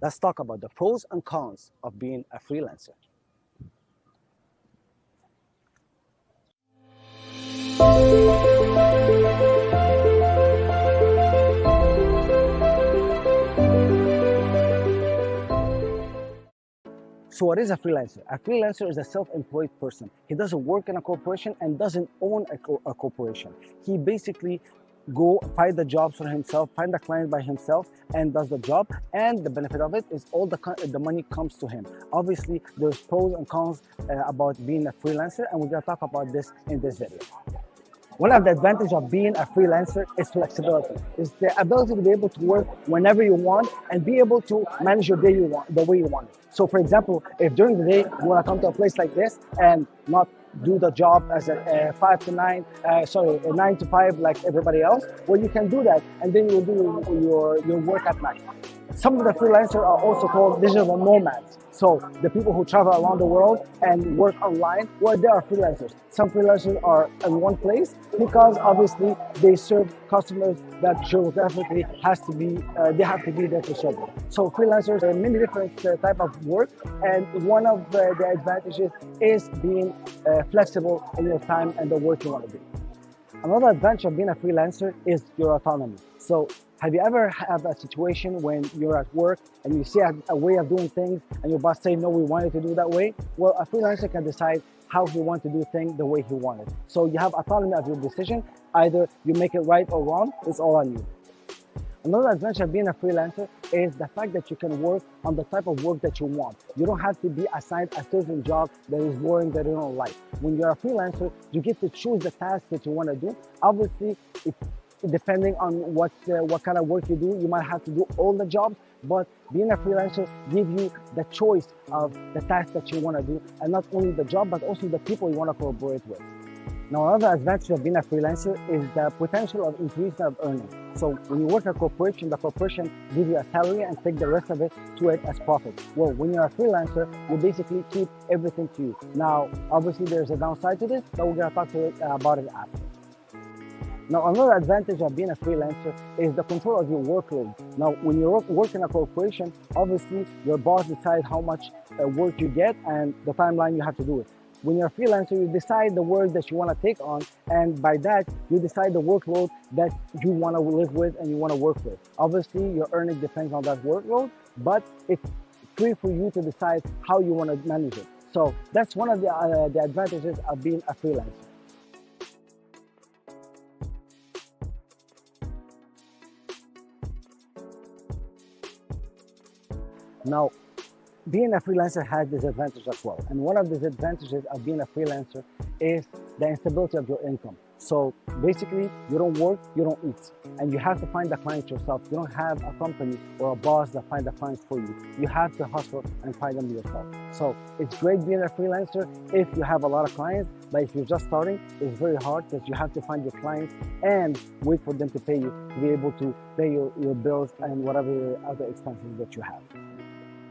Let's talk about the pros and cons of being a freelancer. So what is a freelancer? A freelancer is a self-employed person. He doesn't work in a corporation and doesn't own a corporation. He basically go find the jobs for himself, find the client by himself, and does the job. And the benefit of it is all the money comes to him. Obviously, there's pros and cons about being a freelancer, and we're gonna talk about this in this video. One of the advantages of being a freelancer is flexibility. It's the ability to be able to work whenever you want and be able to manage your day the way you want it. So for example, if during the day you want to come to a place like this and not do the job as a 9 to 5 like everybody else, well, you can do that, and then you'll do your work at night. Some of the freelancers are also called digital nomads. So the people who travel around the world and work online, well, they are freelancers. Some freelancers are in one place because obviously they serve customers that geographically they have to be there to serve them. So freelancers are many different type of work, and one of the advantages is being flexible in your time and the work you want to do. Another advantage of being a freelancer is your autonomy. So have you ever had a situation when you're at work and you see a way of doing things and your boss say, no, we want you to do that way? Well, a freelancer can decide how he wants to do things the way he wants it. So you have autonomy of your decision. Either you make it right or wrong, it's all on you. Another advantage of being a freelancer is the fact that you can work on the type of work that you want. You don't have to be assigned a certain job that is boring, that you don't like. When you're a freelancer, you get to choose the tasks that you want to do. Obviously, depending on what kind of work you do, you might have to do all the jobs, but being a freelancer gives you the choice of the tasks that you want to do, and not only the job, but also the people you want to collaborate with. Now, another advantage of being a freelancer is the potential of increase of earnings. So when you work at a corporation, the corporation gives you a salary and take the rest of it to it as profit. Well, when you're a freelancer, you basically keep everything to you. Now, obviously there's a downside to this, but we're gonna talk about it after. Now, another advantage of being a freelancer is the control of your workload. Now, when you work in a corporation, obviously your boss decides how much work you get and the timeline you have to do it. When you're a freelancer, you decide the work that you want to take on, and by that, you decide the workload that you want to live with and you want to work with. Obviously, your earning depends on that workload, but it's free for you to decide how you want to manage it. So that's one of the advantages of being a freelancer. Now, being a freelancer has disadvantages as well. And one of the disadvantages of being a freelancer is the instability of your income. So basically, you don't work, you don't eat. And you have to find the clients yourself. You don't have a company or a boss that finds the clients for you. You have to hustle and find them yourself. So it's great being a freelancer if you have a lot of clients, but if you're just starting, it's very hard because you have to find your clients and wait for them to pay you to be able to pay your bills and whatever other expenses that you have.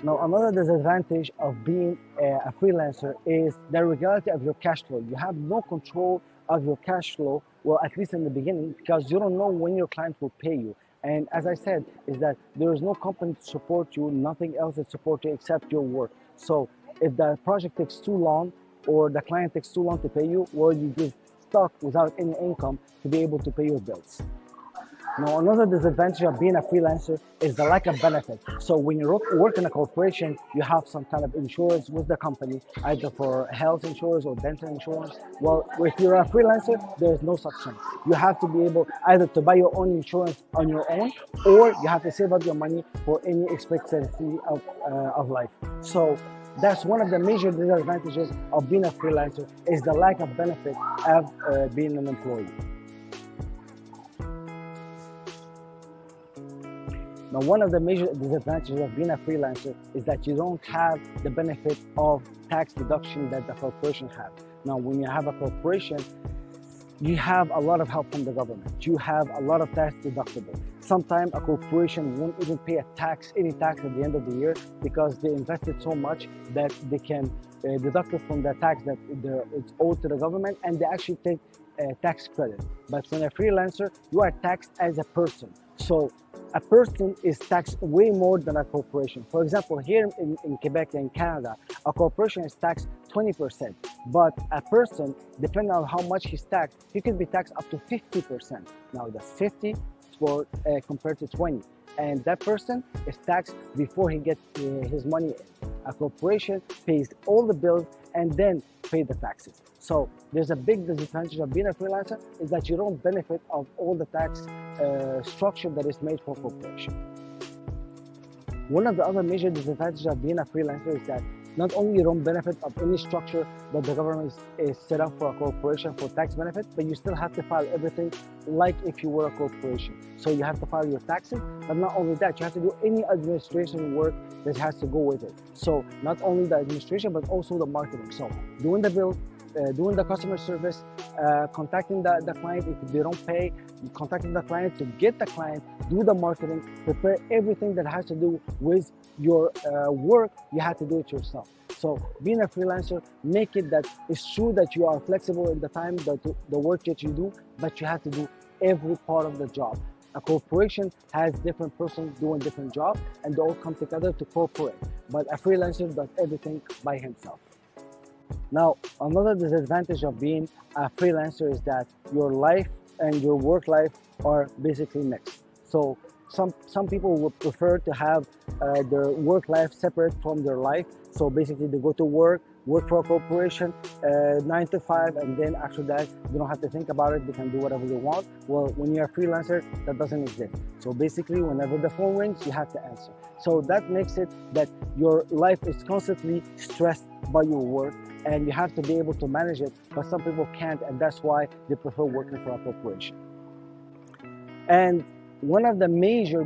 Now, another disadvantage of being a freelancer is the irregularity of your cash flow. You have no control of your cash flow, well, at least in the beginning, because you don't know when your client will pay you. And as I said, is that there is no company to support you, nothing else that supports you except your work. So if the project takes too long or the client takes too long to pay you, well, you get stuck without any income to be able to pay your bills. Now, another disadvantage of being a freelancer is the lack of benefit. So when you work in a corporation, you have some kind of insurance with the company, either for health insurance or dental insurance. Well, if you're a freelancer, there's no such thing. You have to be able either to buy your own insurance on your own, or you have to save up your money for any expectancy of life. So that's one of the major disadvantages of being a freelancer, is the lack of benefit of being an employee. Now, one of the major disadvantages of being a freelancer is that you don't have the benefit of tax deduction that the corporation has. Now, when you have a corporation, you have a lot of help from the government. You have a lot of tax deductible. Sometimes a corporation won't even pay any tax at the end of the year because they invested so much that they can deduct it from the tax that it's owed to the government, and they actually take tax credit. But when a freelancer, you are taxed as a person. So a person is taxed way more than a corporation. For example, here in Quebec and Canada, a corporation is taxed 20%, but a person, depending on how much he's taxed, he could be taxed up to 50%. Now that's 50 for, compared to 20. And that person is taxed before he gets his money in. A corporation pays all the bills and then pay the taxes. So there's a big disadvantage of being a freelancer is that you don't benefit of all the tax structure that is made for corporation. One of the other major disadvantages of being a freelancer is that not only you don't benefit of any structure that the government is set up for a corporation for tax benefit, but you still have to file everything like if you were a corporation. So you have to file your taxes, but not only that, you have to do any administration work that has to go with it. So not only the administration, but also the marketing. So doing the bill, doing the customer service, contacting the client if they don't pay, contacting the client to get the client, do the marketing, prepare everything that has to do with your work, you have to do it yourself. So being a freelancer, make it that it's true that you are flexible in the time, the work that you do, but you have to do every part of the job. A corporation has different persons doing different jobs and they all come together to cooperate. But a freelancer does everything by himself. Now, another disadvantage of being a freelancer is that your life and your work life are basically mixed. So some people would prefer to have their work life separate from their life. So basically they go to work for a corporation, 9 to 5, and then after that, you don't have to think about it. They can do whatever they want. Well, when you're a freelancer, that doesn't exist. So basically, whenever the phone rings, you have to answer. So that makes it that your life is constantly stressed by your work, and you have to be able to manage it, but some people can't, and that's why they prefer working for a corporation. And one of the major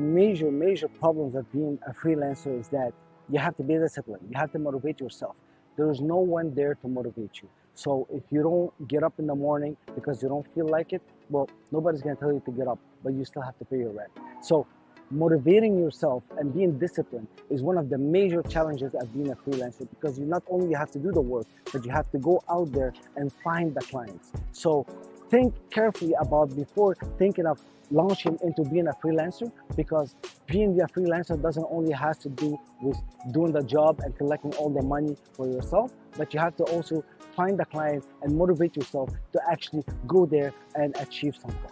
problems of being a freelancer is that you have to be disciplined. You have to motivate yourself. There is no one there to motivate you. So if you don't get up in the morning because you don't feel like it, well, nobody's going to tell you to get up, but you still have to pay your rent. So motivating yourself and being disciplined is one of the major challenges of being a freelancer, because you not only have to do the work, but you have to go out there and find the clients. So think carefully about before thinking of launching into being a freelancer, because being a freelancer doesn't only have to do with doing the job and collecting all the money for yourself, but you have to also find the client and motivate yourself to actually go there and achieve something.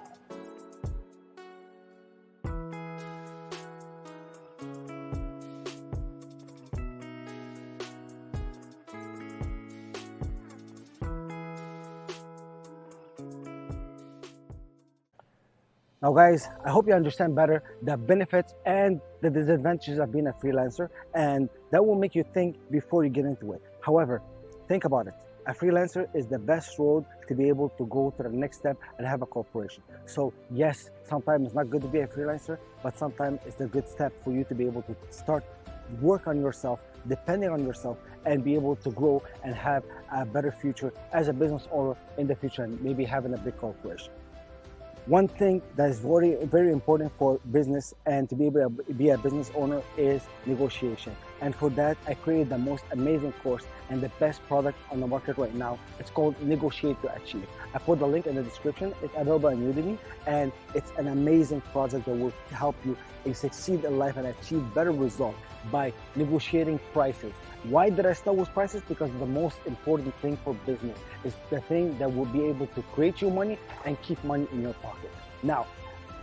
Now guys, I hope you understand better the benefits and the disadvantages of being a freelancer, and that will make you think before you get into it. However, think about it. A freelancer is the best road to be able to go to the next step and have a corporation. So yes, sometimes it's not good to be a freelancer, but sometimes it's a good step for you to be able to start work on yourself, depending on yourself, and be able to grow and have a better future as a business owner in the future, and maybe having a big corporation. One thing that is very important for business and to be able to be a business owner is negotiation. And for that, I created the most amazing course and the best product on the market right now. It's called Negotiate to Achieve. I put the link in the description. It's available on Udemy, and it's an amazing project that will help you succeed in life and achieve better results by negotiating prices. Why did I start with prices? Because the most important thing for business is the thing that will be able to create you money and keep money in your pocket. Now,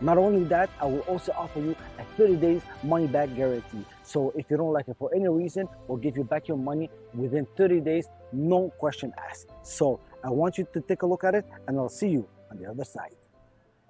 not only that, I will also offer you a 30 days money back guarantee. So if you don't like it for any reason, we'll give you back your money within 30 days, no question asked. So I want you to take a look at it, and I'll see you on the other side.